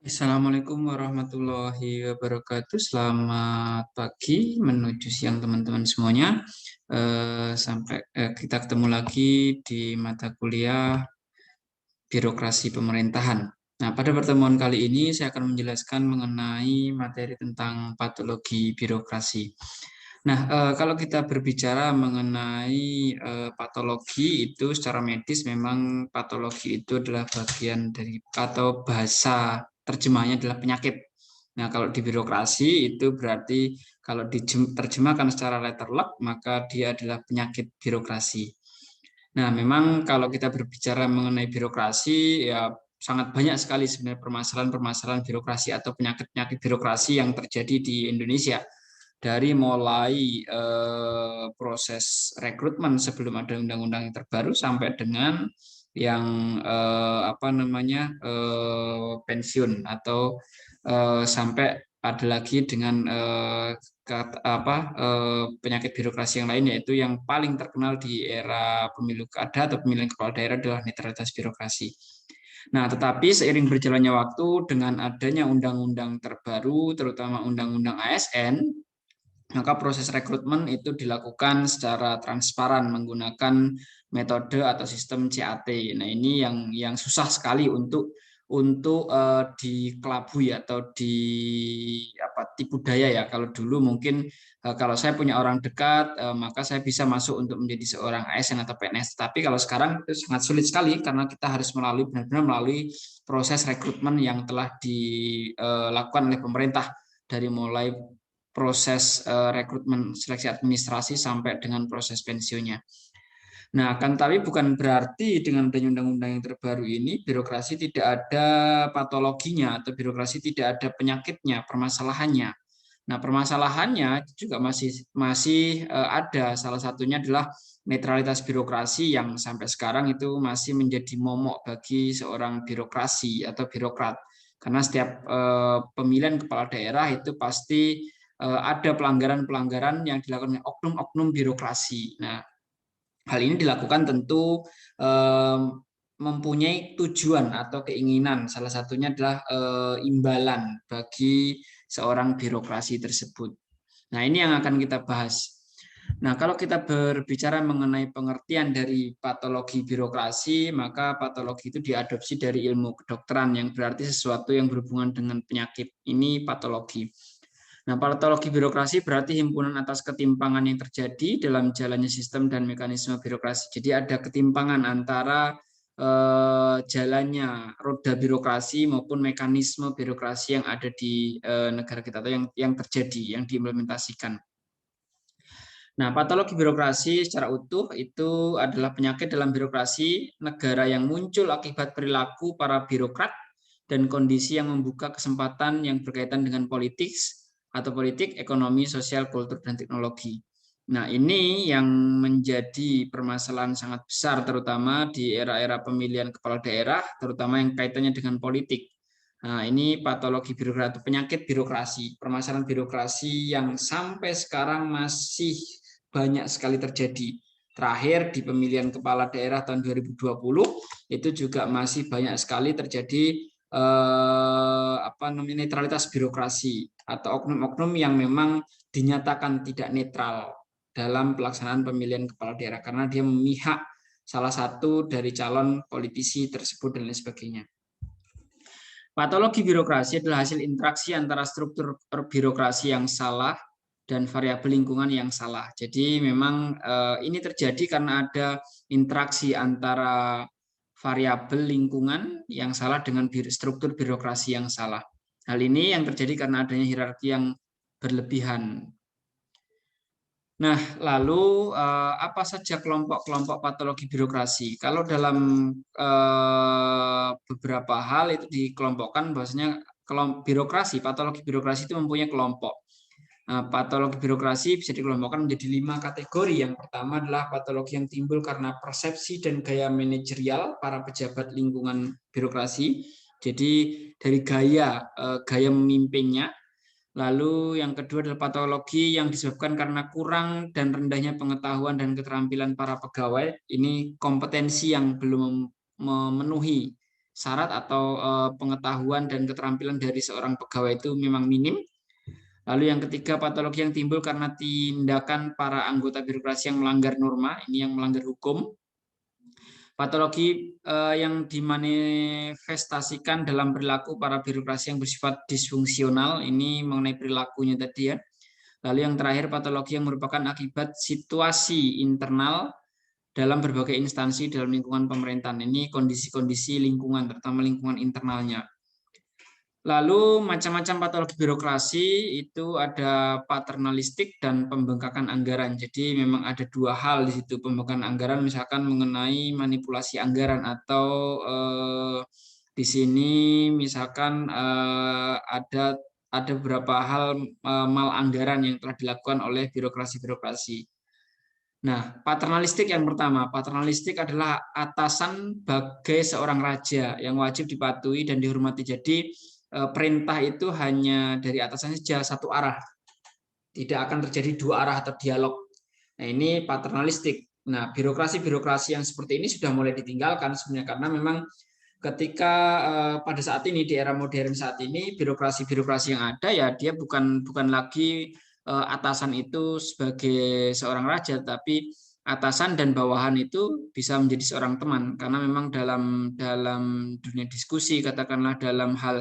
Assalamualaikum warahmatullahi wabarakatuh. Selamat pagi menuju siang teman-teman semuanya. Kita ketemu lagi di mata kuliah birokrasi pemerintahan. Nah, pada pertemuan kali ini saya akan menjelaskan mengenai materi tentang patologi birokrasi. Nah, kalau kita berbicara mengenai patologi itu secara medis memang patologi itu adalah bagian dari atau bahasa terjemahnya adalah penyakit. Nah, kalau di birokrasi itu berarti kalau diterjemahkan secara letterlock maka dia adalah penyakit birokrasi. Nah, memang kalau kita berbicara mengenai birokrasi, ya sangat banyak sekali sebenarnya permasalahan-permasalahan birokrasi atau penyakit-penyakit birokrasi yang terjadi di Indonesia. Dari mulai proses rekrutmen sebelum ada undang-undang yang terbaru sampai dengan yang pensiun atau sampai ada lagi dengan penyakit birokrasi yang lain yaitu yang paling terkenal di era pemilu kada atau pemilihan kepala daerah adalah netralitas birokrasi. Nah, tetapi seiring berjalannya waktu dengan adanya undang-undang terbaru, terutama undang-undang ASN, maka proses rekrutmen itu dilakukan secara transparan menggunakan metode atau sistem CAT. Nah, ini yang susah sekali untuk dikelabui atau tipu daya ya. Kalau dulu mungkin kalau saya punya orang dekat maka saya bisa masuk untuk menjadi seorang ASN atau PNS. Tapi kalau sekarang itu sangat sulit sekali karena kita harus benar-benar melalui proses rekrutmen yang telah dilakukan oleh pemerintah dari mulai proses rekrutmen seleksi administrasi sampai dengan proses pensiunnya. Nah, kan tapi bukan berarti dengan adanya undang-undang yang terbaru ini birokrasi tidak ada patologinya atau birokrasi tidak ada penyakitnya, permasalahannya. Nah, permasalahannya juga masih ada. Salah satunya adalah netralitas birokrasi yang sampai sekarang itu masih menjadi momok bagi seorang birokrasi atau birokrat. Karena setiap pemilihan kepala daerah itu pasti ada pelanggaran-pelanggaran yang dilakukan oleh oknum-oknum birokrasi. Nah, hal ini dilakukan tentu mempunyai tujuan atau keinginan. Salah satunya adalah imbalan bagi seorang birokrasi tersebut. Nah, ini yang akan kita bahas. Nah, kalau kita berbicara mengenai pengertian dari patologi birokrasi, maka patologi itu diadopsi dari ilmu kedokteran yang berarti sesuatu yang berhubungan dengan penyakit. Ini patologi. Nah, patologi birokrasi berarti himpunan atas ketimpangan yang terjadi dalam jalannya sistem dan mekanisme birokrasi. Jadi ada ketimpangan antara jalannya roda birokrasi maupun mekanisme birokrasi yang ada di negara kita atau yang terjadi, yang diimplementasikan. Nah, patologi birokrasi secara utuh itu adalah penyakit dalam birokrasi negara yang muncul akibat perilaku para birokrat dan kondisi yang membuka kesempatan yang berkaitan dengan politik, ekonomi, sosial, kultur, dan teknologi. Nah, ini yang menjadi permasalahan sangat besar, terutama di era-era pemilihan kepala daerah, terutama yang kaitannya dengan politik. Nah, ini patologi birokrasi, penyakit birokrasi, permasalahan birokrasi yang sampai sekarang masih banyak sekali terjadi. Terakhir di pemilihan kepala daerah tahun 2020 itu juga masih banyak sekali terjadi netralitas birokrasi atau oknum-oknum yang memang dinyatakan tidak netral dalam pelaksanaan pemilihan kepala daerah karena dia memihak salah satu dari calon politisi tersebut dan lain sebagainya. Patologi birokrasi adalah hasil interaksi antara struktur birokrasi yang salah dan variabel lingkungan yang salah. Jadi memang ini terjadi karena ada interaksi antara variabel lingkungan yang salah dengan struktur birokrasi yang salah. Hal ini yang terjadi karena adanya hierarki yang berlebihan. Nah, lalu apa saja kelompok-kelompok patologi birokrasi? Kalau dalam beberapa hal itu dikelompokkan bahwasanya patologi birokrasi itu mempunyai kelompok. Nah, patologi birokrasi bisa dikelompokkan menjadi 5 kategori. Yang pertama adalah patologi yang timbul karena persepsi dan gaya manajerial para pejabat lingkungan birokrasi. Jadi dari gaya memimpinnya. Lalu yang kedua adalah patologi yang disebabkan karena kurang dan rendahnya pengetahuan dan keterampilan para pegawai. Ini kompetensi yang belum memenuhi syarat atau pengetahuan dan keterampilan dari seorang pegawai itu memang minim. Lalu yang ketiga, patologi yang timbul karena tindakan para anggota birokrasi yang melanggar norma, ini yang melanggar hukum. Patologi yang dimanifestasikan dalam perilaku para birokrasi yang bersifat disfungsional, ini mengenai perilakunya tadi ya. Lalu yang terakhir, patologi yang merupakan akibat situasi internal dalam berbagai instansi dalam lingkungan pemerintahan. Ini kondisi-kondisi lingkungan, terutama lingkungan internalnya. Lalu macam-macam patologi birokrasi itu ada paternalistik dan pembengkakan anggaran. Jadi memang ada dua hal di situ, pembengkakan anggaran misalkan mengenai manipulasi anggaran atau di sini misalkan ada beberapa hal mal anggaran yang telah dilakukan oleh birokrasi-birokrasi. Nah, paternalistik yang pertama. Paternalistik adalah atasan bagai seorang raja yang wajib dipatuhi dan dihormati. Jadi perintah itu hanya dari atasannya saja satu arah. Tidak akan terjadi dua arah atau dialog. Nah, ini paternalistik. Nah, birokrasi-birokrasi yang seperti ini sudah mulai ditinggalkan sebenarnya karena memang ketika pada saat ini di era modern saat ini birokrasi-birokrasi yang ada ya dia bukan lagi atasan itu sebagai seorang raja, tapi atasan dan bawahan itu bisa menjadi seorang teman karena memang dalam dunia diskusi katakanlah dalam hal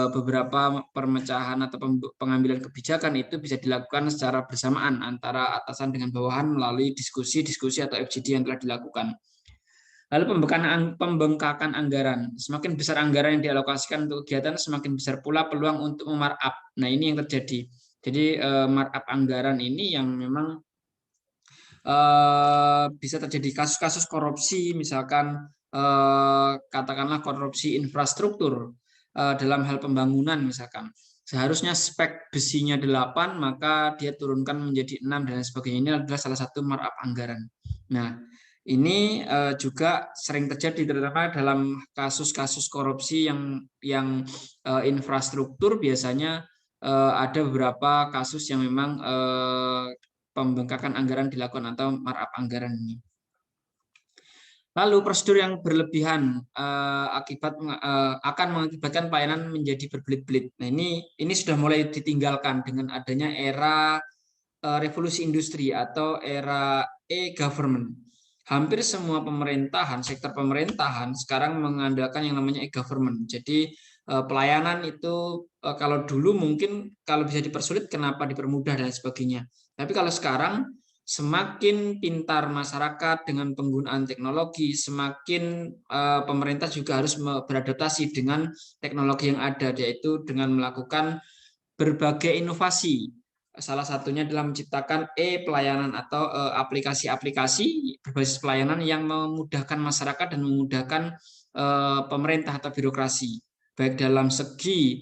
beberapa permecahan atau pengambilan kebijakan itu bisa dilakukan secara bersamaan antara atasan dengan bawahan melalui diskusi-diskusi atau FGD yang telah dilakukan. Lalu pembengkakan anggaran. Semakin besar anggaran yang dialokasikan untuk kegiatan, semakin besar pula peluang untuk memarkup. Nah, ini yang terjadi. Jadi markup anggaran ini yang memang bisa terjadi kasus-kasus korupsi, misalkan katakanlah korupsi infrastruktur dalam hal pembangunan misalkan. Seharusnya spek besinya 8, maka dia turunkan menjadi 6 dan sebagainya. Ini adalah salah satu markup anggaran. Nah, ini juga sering terjadi terutama dalam kasus-kasus korupsi yang infrastruktur biasanya ada beberapa kasus yang memang pembengkakan anggaran dilakukan atau markup anggaran ini. Lalu prosedur yang berlebihan akan mengakibatkan pelayanan menjadi berbelit-belit. Nah, ini sudah mulai ditinggalkan dengan adanya era revolusi industri atau era e-government. Hampir semua pemerintahan, sektor pemerintahan sekarang mengandalkan yang namanya e-government. Jadi pelayanan itu kalau dulu mungkin kalau bisa dipersulit kenapa dipermudah dan sebagainya. Tapi kalau sekarang semakin pintar masyarakat dengan penggunaan teknologi, semakin pemerintah juga harus beradaptasi dengan teknologi yang ada, yaitu dengan melakukan berbagai inovasi. Salah satunya adalah menciptakan e-pelayanan atau aplikasi-aplikasi berbasis pelayanan yang memudahkan masyarakat dan memudahkan pemerintah atau birokrasi, baik dalam segi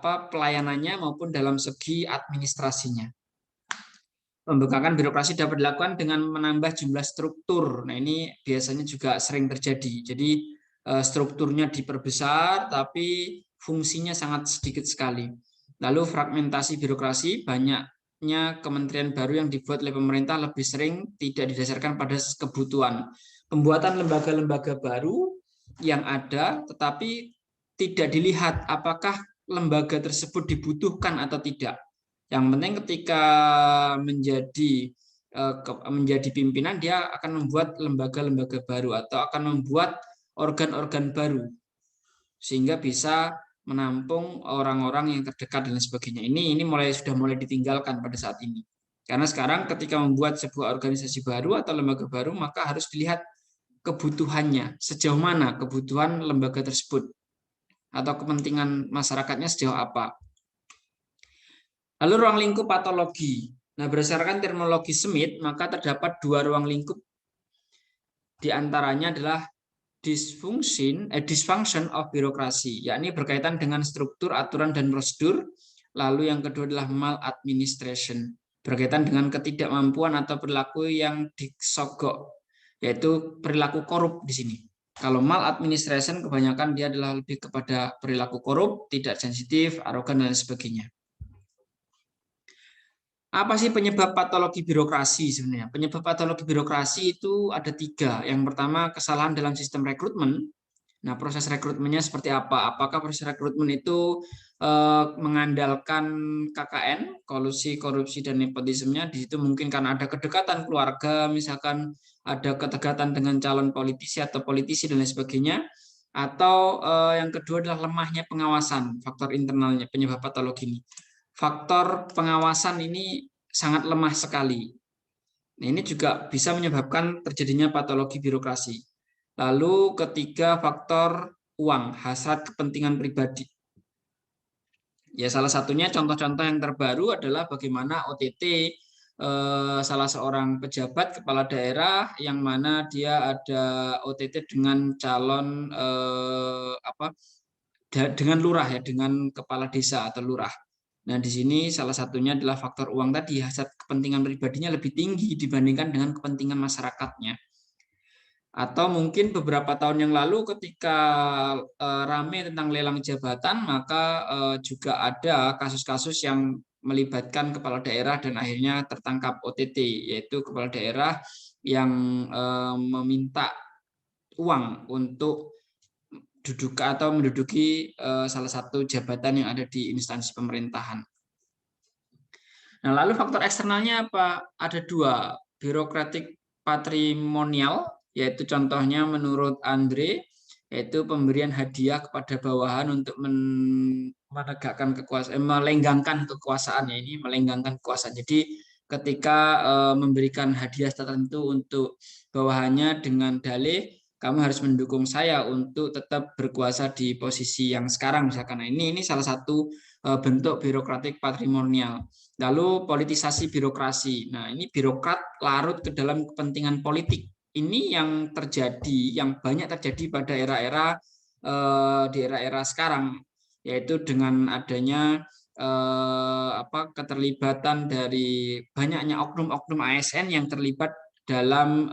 pelayanannya maupun dalam segi administrasinya. Pembengkakan birokrasi dapat dilakukan dengan menambah jumlah struktur. Nah, ini biasanya juga sering terjadi. Jadi strukturnya diperbesar, tapi fungsinya sangat sedikit sekali. Lalu fragmentasi birokrasi, banyaknya kementerian baru yang dibuat oleh pemerintah lebih sering tidak didasarkan pada kebutuhan. Pembuatan lembaga-lembaga baru yang ada, tetapi tidak dilihat apakah lembaga tersebut dibutuhkan atau tidak. Yang penting ketika menjadi pimpinan, dia akan membuat lembaga-lembaga baru atau akan membuat organ-organ baru sehingga bisa menampung orang-orang yang terdekat dan sebagainya. Ini sudah mulai ditinggalkan pada saat ini. Karena sekarang ketika membuat sebuah organisasi baru atau lembaga baru, maka harus dilihat kebutuhannya, sejauh mana kebutuhan lembaga tersebut atau kepentingan masyarakatnya sejauh apa. Lalu ruang lingkup patologi. Nah, berdasarkan terminologi Smith, maka terdapat dua ruang lingkup. Di antaranya adalah dysfunction of birokrasi, yakni berkaitan dengan struktur, aturan, dan prosedur. Lalu yang kedua adalah maladministration, berkaitan dengan ketidakmampuan atau perilaku yang disogok, yaitu perilaku korup di sini. Kalau maladministration kebanyakan dia adalah lebih kepada perilaku korup, tidak sensitif, arogan, dan sebagainya. Apa sih penyebab patologi birokrasi sebenarnya? Penyebab patologi birokrasi itu ada 3. Yang pertama, kesalahan dalam sistem rekrutmen. Nah, proses rekrutmennya seperti apa? Apakah proses rekrutmen itu mengandalkan KKN, kolusi, korupsi, dan nepotismenya? Di situ mungkin karena ada kedekatan keluarga, misalkan ada kedekatan dengan calon politisi atau politisi dan lain sebagainya. Atau yang kedua adalah lemahnya pengawasan, faktor internalnya penyebab patologi ini. Faktor pengawasan ini sangat lemah sekali. Nah, ini juga bisa menyebabkan terjadinya patologi birokrasi. Lalu ketiga, faktor uang, hasrat kepentingan pribadi. Ya, salah satunya contoh-contoh yang terbaru adalah bagaimana OTT salah seorang pejabat kepala daerah yang mana dia ada OTT dengan calon dengan lurah ya, dengan kepala desa atau lurah. Nah, di sini salah satunya adalah faktor uang tadi, hasrat kepentingan pribadinya lebih tinggi dibandingkan dengan kepentingan masyarakatnya. Atau mungkin beberapa tahun yang lalu ketika rame tentang lelang jabatan, maka juga ada kasus-kasus yang melibatkan kepala daerah dan akhirnya tertangkap OTT, yaitu kepala daerah yang meminta uang untuk duduk atau menduduki salah satu jabatan yang ada di instansi pemerintahan. Nah, lalu faktor eksternalnya apa? Ada 2, birokratik patrimonial, yaitu contohnya menurut Andre, yaitu pemberian hadiah kepada bawahan untuk menegakkan kekuasaan, melenggangkan kekuasaan ya, ini melenggangkan kekuasaan. Jadi ketika memberikan hadiah tertentu untuk bawahannya dengan dalih kamu harus mendukung saya untuk tetap berkuasa di posisi yang sekarang misalkan. Nah, ini salah satu bentuk birokratik patrimonial. Lalu politisasi birokrasi. Nah, ini birokrat larut ke dalam kepentingan politik. Ini yang terjadi, yang banyak terjadi pada di era-era sekarang, yaitu dengan adanya keterlibatan dari banyaknya oknum-oknum ASN yang terlibat dalam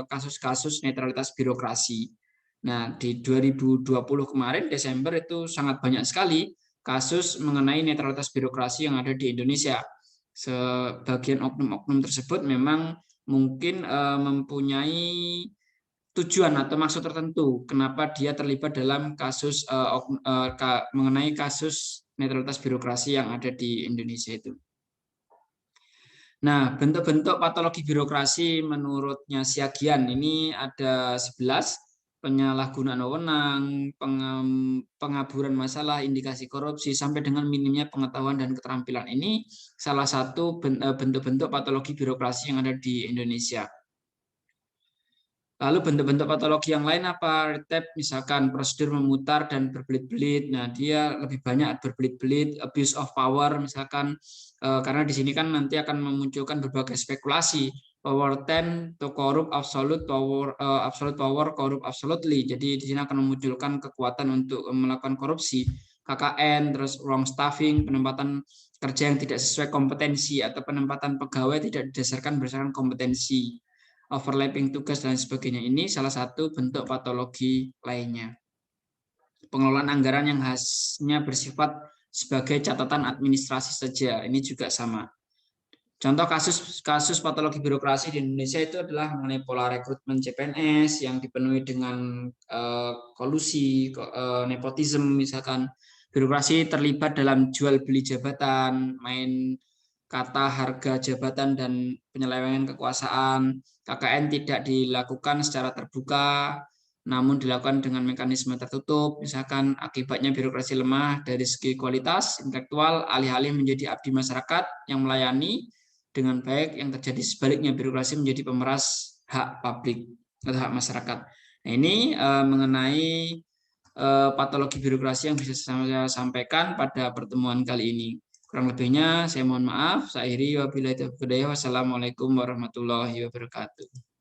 kasus-kasus netralitas birokrasi. Nah, di 2020 kemarin Desember itu sangat banyak sekali kasus mengenai netralitas birokrasi yang ada di Indonesia. Sebagian oknum-oknum tersebut memang mungkin mempunyai tujuan atau maksud tertentu kenapa dia terlibat dalam kasus mengenai kasus netralitas birokrasi yang ada di Indonesia itu. Nah, bentuk-bentuk patologi birokrasi menurutnya Siagian ini ada 11, penyalahgunaan wewenang, pengaburan masalah, indikasi korupsi, sampai dengan minimnya pengetahuan dan keterampilan. Ini salah satu bentuk-bentuk patologi birokrasi yang ada di Indonesia. Lalu bentuk-bentuk patologi yang lain apa? Retap, misalkan prosedur memutar dan berbelit-belit. Nah, dia lebih banyak berbelit-belit, abuse of power, misalkan karena di sini kan nanti akan memunculkan berbagai spekulasi. Power 10 to corrupt absolute power corrupt absolutely. Jadi di sini akan memunculkan kekuatan untuk melakukan korupsi. KKN, terus wrong staffing, penempatan kerja yang tidak sesuai kompetensi atau penempatan pegawai tidak didasarkan berdasarkan kompetensi, overlapping tugas dan sebagainya. Ini salah satu bentuk patologi lainnya. Pengelolaan anggaran yang khasnya bersifat sebagai catatan administrasi saja, ini juga sama. Contoh kasus patologi birokrasi di Indonesia itu adalah mengenai pola rekrutmen CPNS yang dipenuhi dengan kolusi, nepotisme, misalkan birokrasi terlibat dalam jual beli jabatan, main kata harga jabatan dan penyelewengan kekuasaan. KKN tidak dilakukan secara terbuka, namun dilakukan dengan mekanisme tertutup. Misalkan akibatnya birokrasi lemah dari segi kualitas intelektual, alih-alih menjadi abdi masyarakat yang melayani dengan baik, yang terjadi sebaliknya, birokrasi menjadi pemeras hak publik atau hak masyarakat. Nah, ini mengenai patologi birokrasi yang bisa saya sampaikan pada pertemuan kali ini. Kurang lebihnya saya mohon maaf. Saya akhiri, wabillahi taufiq wal hidayah. Wassalamualaikum warahmatullahi wabarakatuh.